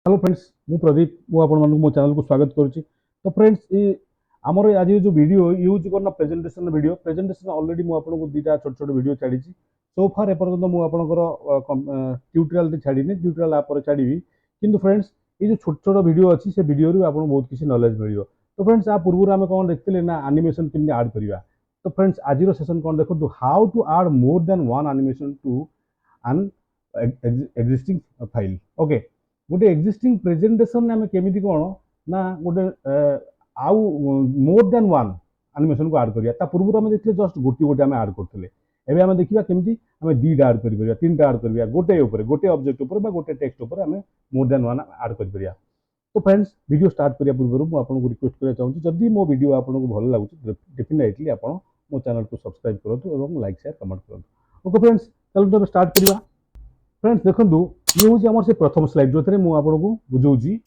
Hello friends मु प्रदीप मु आपण मानक मो चैनल को स्वागत करुच्ची। तो फ्रेंड्स ये आमर आज जो वीडियो यूज करना प्रेजेंटेशन ऑलरेडी मु आपन को दीटा छोट छोट वीडियो छाड़ी सो फार एपर्यंत मु आपनकर ट्यूटोरियल छाड़ी ट्यूटोरियल आप छाड़ी किंतु फ्रेंड्स ये जो छोट छोट वीडियो अच्छी से वीडियो रू आपन बहुत किसी नॉलेज मिल। तो फ्रेंड्स आ पूर्व आम कौन देखते ना एनिमेशन केमती ऐड करवा। तो फ्रेंड्स आज सेशन कौन देखो how to add more than one animation to an existing file। Okay गोटे एक्जिस्टिंग प्रेजेंटेशन आम केमी कौन ना गोटे आउ मोर देन वन एनिमेशन को ऐड करिया पूर्व आम देखिए जस्ट गोटे गोटे आम ऐड करते एबे आम देखा केमती आम दीटा ऐड कर तीन टा ऐड कर गोटे गोटे ऑब्जेक्ट ऊपर गोटे टेक्स्ट ऊपर आम मोर देन वन ऐड कर। तो फ्रेंड्स वीडियो स्टार्ट करिया पूर्व मु आपको रिक्वेस्ट करना चाहूँ जदि मो वीडियो आपको भल लगुच डेफिनेटली आप मो चैनल को सब्सक्राइब करूँ और लाइक शेयर कमेंट करूँ। ओके फ्रेंड्स चलो स्टार्ट करिया। फ्रेंड्स देखो ये हूँ आम से प्रथम स्लाइड जो आपको बुझाऊँ।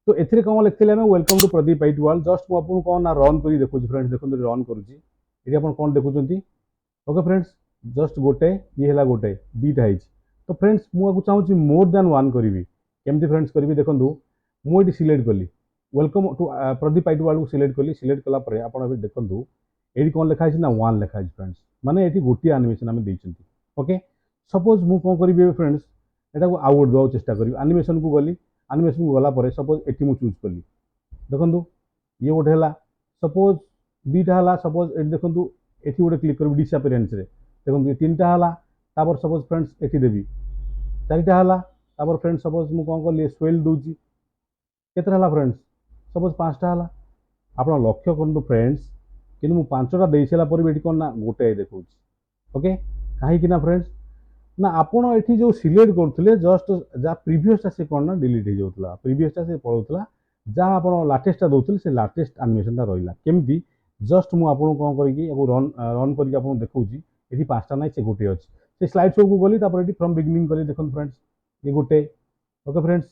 तो एथिरे कौन लिखते हैं welcome to Pradeep IT world just मुझे कौन ना रन कर देखो फ्रेंड्स देखो रन करुँची आप कौन देखुं। ओके फ्रेंड्स जस्ट गोटे ये है गोटे दीटा है। तो फ्रेंड्स मुझे चाहूँगी मोर देन वन करी केमती फ्रेंड्स करी देखो मुझे सिलेक्ट कली welcome to Pradeep IT world को सिलेक्ट कली सिलेक्ट कलापर आप देखो ये कौन लिखाई ना वन लिखाई फ्रेंड्स माने ये गोटे एनिमेशन आम देती। ओके सपोज मु कौन करी फ्रेंड्स एटा को आउट देवा चेष्टा करी एनिमेशन को गली एनिमेशन को गला सपोज ये चूज कली देखो ये गोटे है सपोज दीटा है सपोज ये देखो ये गोटे क्लिक कर डिसअपियरेंस रे देखो ये तीन टा है तापर सपोज फ्रेंड्स ये देवी चारिटा है तापर फ्रेंड्स सपोज मु कौन कली स्वेल दूची केतरा फ्रेंड्स सपोज पांचटा है आप लक्ष्य करूँ फ्रेंड्स कि पांचटा दे सारापर भी कौन ना गोटे देखा। ओके कहीं फ्रेंड्स ना आपड़ ये जो सिलेक्ट करते जस्ट जहाँ प्रीवियसटा से कौन ना डिलीट हो जाता प्रीवियसटा से पड़ोला जहाँ आप लाटेस्टा दौले से लाटेस्ट एनिमेशनटा रहा केमती जस्ट मुझे कौन करी रन रन कर देखा ये पाँचटा ना से गोटे अच्छी से स्लाइड शो को गली ये फ्रम बिगिनिंग कली देखो फ्रेंड्स ये गोटे। ओके फ्रेंड्स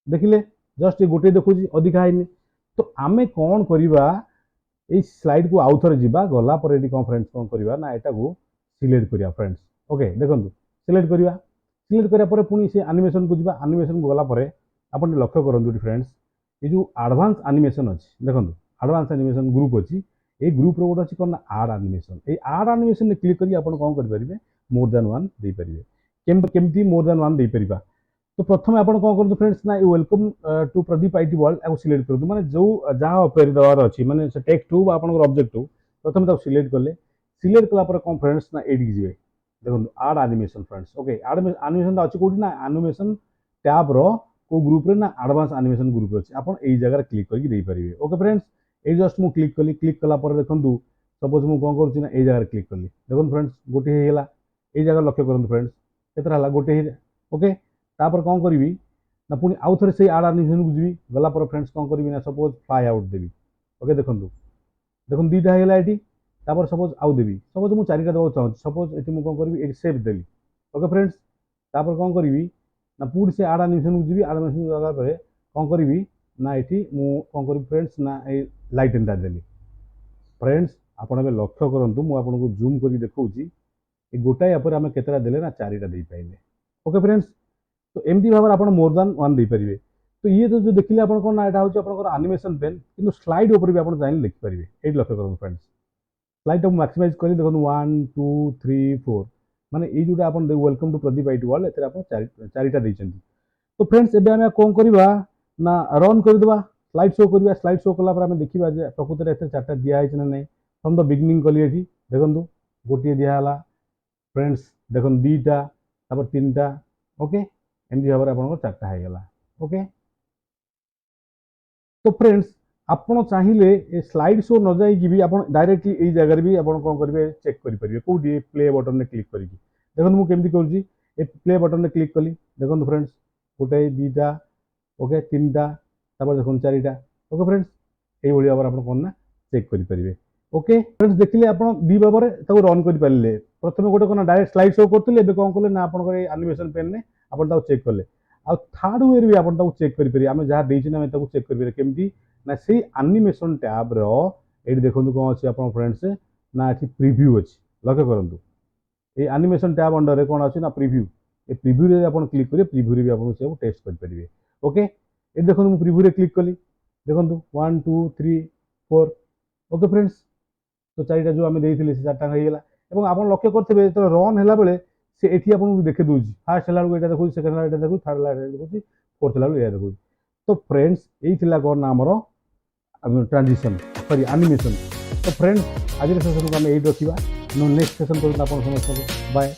देखिले जस्ट ये गोटे देखो अधिका है। तो आम कौन करवा ये स्लाइड को आउ थे जा गला कौन फ्रेंड्स कौन करवा ना यहाँ को सिलेक्ट करिया फ्रेंड्स। ओके देखो सिलेक्ट करिया सिलेक्ट करापर पुणी से एनिमेशन को जा एनिमेशन को गला आप लक्ष्य करूँ फ्रेंड्स ये जो एडवांस एनिमेशन अच्छी देखो एडवांस एनिमेशन ग्रुप अच्छी ये ग्रुप रोड अच्छी कौन ना आड एनिमेशन ये आड एनिमेशन क्लिक करी आप कौन करेंगे मोर देन वन दे पारे केमती मोर देन वन दे पारिबा। तो प्रथम आप कौन करूँ फ्रेंड्स ना welcome to Pradeep IT world आपको सिलेक्ट करूँ माने जो जहाँ अपेयर देवार अच्छी माने टेक्स्ट हो आप ऑब्जेक्ट हो प्रथम सिलेक्ट कले सिलेक्ट कलापर कौन फ्रेंड्स ना ये जी देखो आड एनिमेशन फ्रेंड्स। ओके आड एनिमेशन अच्छी कौटी ना एनिमेशन टैब रो को ग्रुप रे ना एडवांस एनिमेशन ग्रुप अच्छी आप जगह क्लिक करके पारे। ओके फ्रेंड्स ये जस्ट मुझे क्लिक कली क्लिक कलापर देखो सपोज मुझे कौन करुँच ना ये जगह क्लिक कली देखो फ्रेंड्स गोटे होगा ये जगह लक्ष्य करूँ फ्रेंड्स केतरा गोटे। ओके तापर कौन करी ना पुणी आउ थे से आड एनिमेशन को जी गलापर फ्रेंड्स कौन करी ना सपोज फ्लाई आउट देवी। ओके देखो देखो दीटा है ये तापर सपोज आउ देवी सपोज मुझे चारिटा देवा चाहूँ सपोज ये मुझे कौन करी सेव देली। ओके फ्रेंड्स तापर कौन करी ना पुणी से आड एनिमेशन को जी आड एनिमेशन गलापर कौन करी ना ये कौन करी फ्रेंड्स ना ये लाइट एंटा देली फ्रेंड्स आप लक्ष्य करूँ मुझे आपको जूम कर देखा गोटाए आम केतटा देले ना चारिटा दे पाइले। ओके फ्रेंड्स तो एमती भाव आप मोर देन वन दे पारे। तो ये तो जो देखिए आप कौन ना यहाँ हूँ एनिमेशन पेन कि स्लाइड ऊपर भी आप चाहिए लिखिपारे ये लक्ष्य करूँ फ्रेंड्स स्लाइड को मैक्सिमाइज कर देखो 1 2 3 4 माने ये जोटा आप welcome to Pradeep IT world ए चारिटा देते। तो फ्रेंड्स एबे आम कौन करवा ना रन करदे स्लाइड शो करवा स्लाइड शो कलापर आम देखा प्रकृत में चार्टा दिखाई ना नहीं फ्रम द बिगिनिंग कली ये देखो गोटे दिहला फ्रेंड्स देखो दीटा तापर तीन टा। ओके एमती भाव आप चार्टा होगा। ओके तो फ्रेंड्स आपड़ चाहिए स्लाइड शो न जाकि भी आप डायरेक्टली यही जगह भी आप कौन करेंगे चेक करेंगे कौटी प्ले बटन में क्लिक करके देखो मुझे केमती करुँची प्ले बटन में क्लिक कली देखो फ्रेंड्स गोटे दीटा ओके तीन टा तापर देखो चारिटा। ओके फ्रेंड्स ये भाव आप कौन ना चेक करेंगे। ओके फ्रेंड्स देखिए आप दी भाव में रन कर पारे प्रथम गोटे कौन डायरेक्ट स्लाइड शो करते कौन कले ना आप एनिमेशन पेन में आप चेक कले आ थर्ड वे भी आप चेक करेंगे आम जहाँ देना चेक करेंगे केमती ना से एनिमेशन टैब ये देखो कौन अच्छी आप फ्रेंड्स ना ये प्रिव्यू अच्छी लक्ष्य करूँ ये एनिमेशन टैब अंडर कौन अच्छी ना प्रिव्यू ये प्रिव्यू आप क्लिक करेंगे प्रिव्यू भी आप टेस्ट करेंगे। ओके ये देखो मु प्रिव्यू रे क्लिक कली देखो 1 2 3 4 ओके फ्रेंड्स तो चारिटा जो आम देते से चार्टा हो गला और आप लक्ष्य करेंगे जो रन है बेले से एटी आपको देखे दूसरी फास्ट है ये देखो सेकेंड है देखो थर्ड है देखो फोर्थ है ये देखो तो फ्रेंड्स यही कौन ना आमर ट्रांजिशन सॉरी एनिमेशन तो फ्रेंड्स आज सेसन को आम यही रखा नेक्स्ट सेसन पर्यटन आप समस्त बाय।